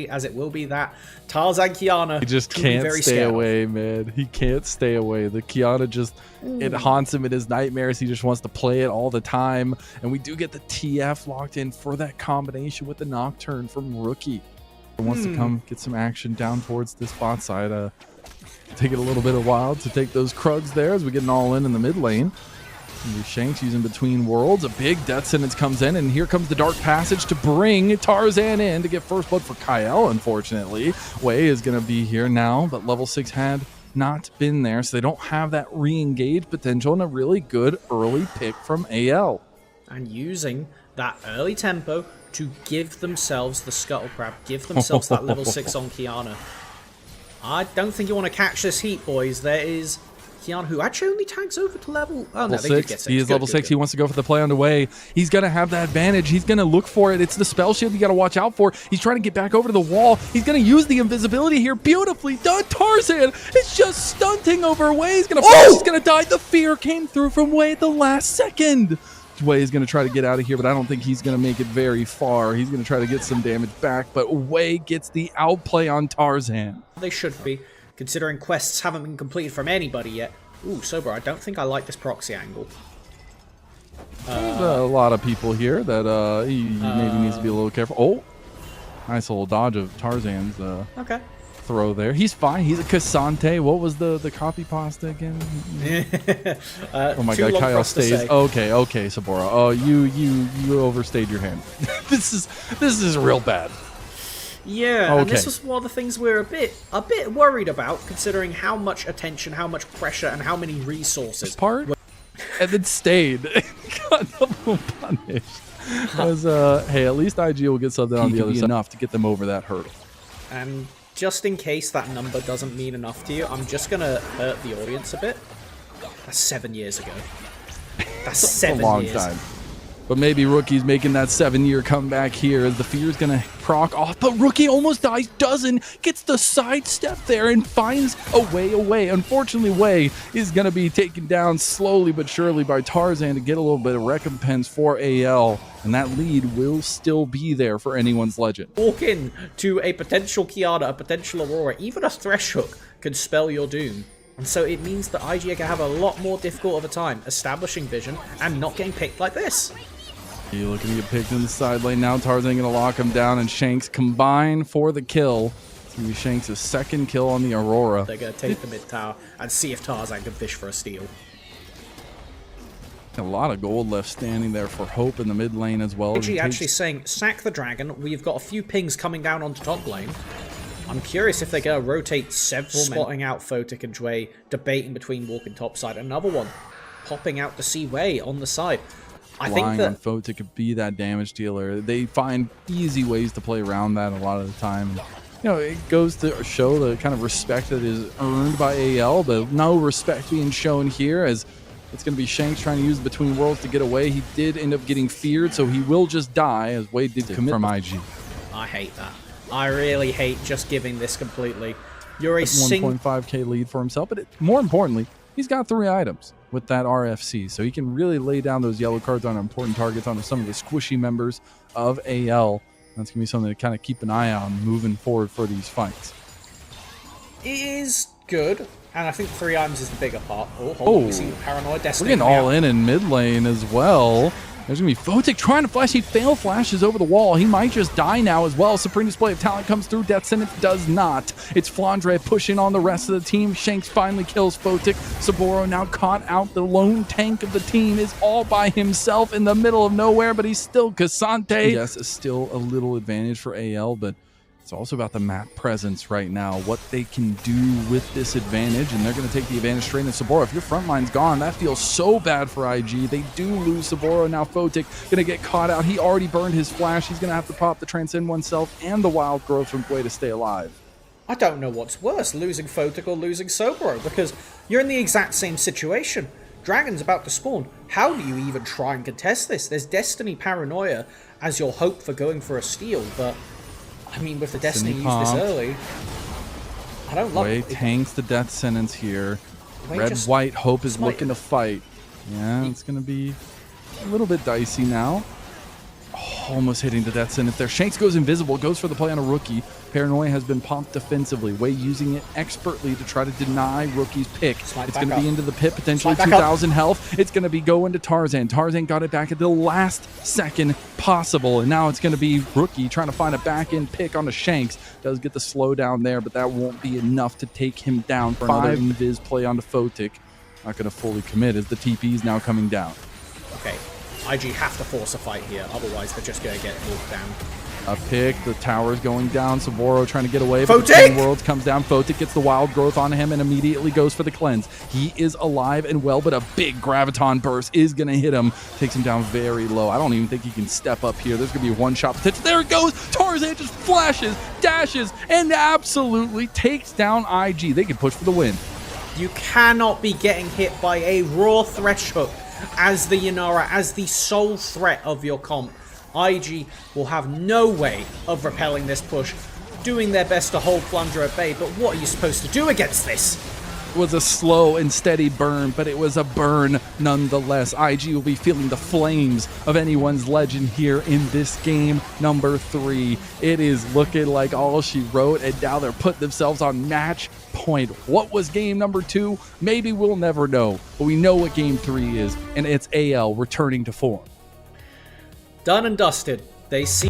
as it will be that Tarzan Kiana. He just can't stay away, man. He can't stay away. The Kiana just, it haunts him in his nightmares. He just wants to play it all the time. And we do get the TF locked in for that combination with the Nocturne from Rookie. He wants to come get some action down towards this bot side. Take it a little bit of while to take those Krugs there as we get an all-in the mid lane. Shanks using Between Worlds. A big death sentence comes in, and here comes the Dark Passage to bring Tarzan in to get first blood for Kael, unfortunately. Jwei is going to be here now, but level 6 had not been there, so they don't have that re-engage potential, and a really good early pick from AL. And using that early tempo to give themselves the Scuttle Crab, give themselves that level 6 on Kiana. I don't think you want to catch this heat, boys. There is Kiana, who actually only tags over to level... Oh, no, they did get 6. He is level 6. He wants to go for the play on the way. He's going to have that advantage. He's going to look for it. It's the spell shield you got to watch out for. He's trying to get back over to the wall. He's going to use the invisibility here. Beautifully done. Tarzan is just stunting over Jwei. He's going to flash. He's going to die. The fear came through from Jwei at the last second. Jwei is going to try to get out of here, but I don't think he's going to make it very far. He's going to try to get some damage back, but Jwei gets the outplay on Tarzan. They should be, considering quests haven't been completed from anybody yet. Ooh, Soboro, I don't think I like this proxy angle. There's a lot of people here that he maybe needs to be a little careful. Oh, nice little dodge of Tarzan's okay. Throw there. He's fine. He's a Cassante. What was the copy pasta again? Oh my god, Kael stays. Okay, Soboro. Oh, you overstayed your hand. This is real bad. Yeah, okay. And this was one of the things we're a bit worried about, considering how much attention, how much pressure, and how many resources. Part and then stayed. Got double punished. Was hey, at least IG will get something on the other side enough to get them over that hurdle. And just in case that number doesn't mean enough to you, I'm just gonna hurt the audience a bit. That's 7 years ago. That's 7 years. A long time. But maybe Rookie's making that 7-year comeback here as the fear's going to proc off. But Rookie almost dies, gets the sidestep there and finds a way away. Unfortunately, Jwei is going to be taken down slowly but surely by Tarzan to get a little bit of recompense for AL. And that lead will still be there for anyone's legend. Walk in to a potential Kiana, a potential Aurora, even a Thresh Hook can spell your doom. And so it means that IG are going to have a lot more difficult of a time establishing vision and not getting picked like this. You're looking to get picked in the side lane now. Tarzan going to lock him down, and Shanks combine for the kill. It's going to be Shanks' second kill on the Aurora. They're going to take the mid tower and see if Tarzan can fish for a steal. A lot of gold left standing there for Hope in the mid lane as well. Actually saying, sack the dragon. We've got a few pings coming down onto top lane. I'm curious if they're going to rotate several, spotting out Photic and Jwei, debating between walking topside. Another one popping out to see Jwei on the side. I think that on Photic could be that damage dealer. They find easy ways to play around that a lot of the time. You know, it goes to show the kind of respect that is earned by AL, but no respect being shown here as it's going to be Shanks trying to use Between Worlds to get away. He did end up getting feared, so he will just die as Jwei did commit from IG. I hate that. I really hate just giving this completely. You're a 1.5k lead for himself, but more importantly, he's got 3 items with that RFC, so he can really lay down those yellow cards on important targets on some of the squishy members of AL. That's going to be something to kind of keep an eye on moving forward for these fights. It is good, and I think 3 items is the bigger part. Oh, hold on, we see Paranoid Destiny. We're getting all in mid lane as well. There's going to be Photic trying to flash. He fail flashes over the wall. He might just die now as well. Supreme Display of Talent comes through. Death Sentence does not. It's Flandre pushing on the rest of the team. Shanks finally kills Photic. Soboro now caught out. The lone tank of the team is all by himself in the middle of nowhere, but he's still Cassante. Yes, it's still a little advantage for AL, but it's also about the map presence right now, what they can do with this advantage, and they're going to take the advantage straight into Soboro. If your front line's gone, that feels so bad for IG. They do lose Soboro. Now Photic going to get caught out. He already burned his flash. He's going to have to pop the Transcend oneself and the Wild Growth from Jwei to stay alive. I don't know what's worse, losing Photic or losing Soboro, because you're in the exact same situation. Dragon's about to spawn. How do you even try and contest this? There's Destiny Paranoia as your hope for going for a steal, but I mean, with the Destiny used this early, I don't love it. Jwei tanks the death sentence here. Red-white Hope is looking to fight. Yeah, it's going to be a little bit dicey now. Oh. Almost hitting the death sentence there. Shanks goes invisible, goes for the play on a Rookie. Paranoia has been pumped defensively. Jwei using it expertly to try to deny Rookie's pick. It's going to be into the pit, potentially 2,000 health. It's going to be going to Tarzan. Tarzan got it back at the last second possible, and now it's going to be Rookie trying to find a back-end pick on the Shanks. Does get the slowdown there, but that won't be enough to take him down. 5 invis play onto Photic. Not going to fully commit as the TP is now coming down. Okay, IG have to force a fight here, otherwise they're just going to get walked down. A pick, the tower's going down. Soboro trying to get away. Photic! Worlds comes down. Photic gets the wild growth on him and immediately goes for the cleanse. He is alive and well, but a big graviton burst is going to hit him. Takes him down very low. I don't even think he can step up here. There's going to be a one-shot potential. There it goes! Tarzan just flashes, dashes, and absolutely takes down IG. They can push for the win. You cannot be getting hit by a raw thresh hook as the Yanara, as the sole threat of your comp. IG will have no way of repelling this push, doing their best to hold Flandre at bay, but what are you supposed to do against this? It was a slow and steady burn, but it was a burn nonetheless. IG will be feeling the flames of anyone's legend here in this game number 3. It is looking like all she wrote, and now they're putting themselves on match point. What was game number 2? Maybe we'll never know, but we know what game 3 is, and it's AL returning to form. Done and dusted. They see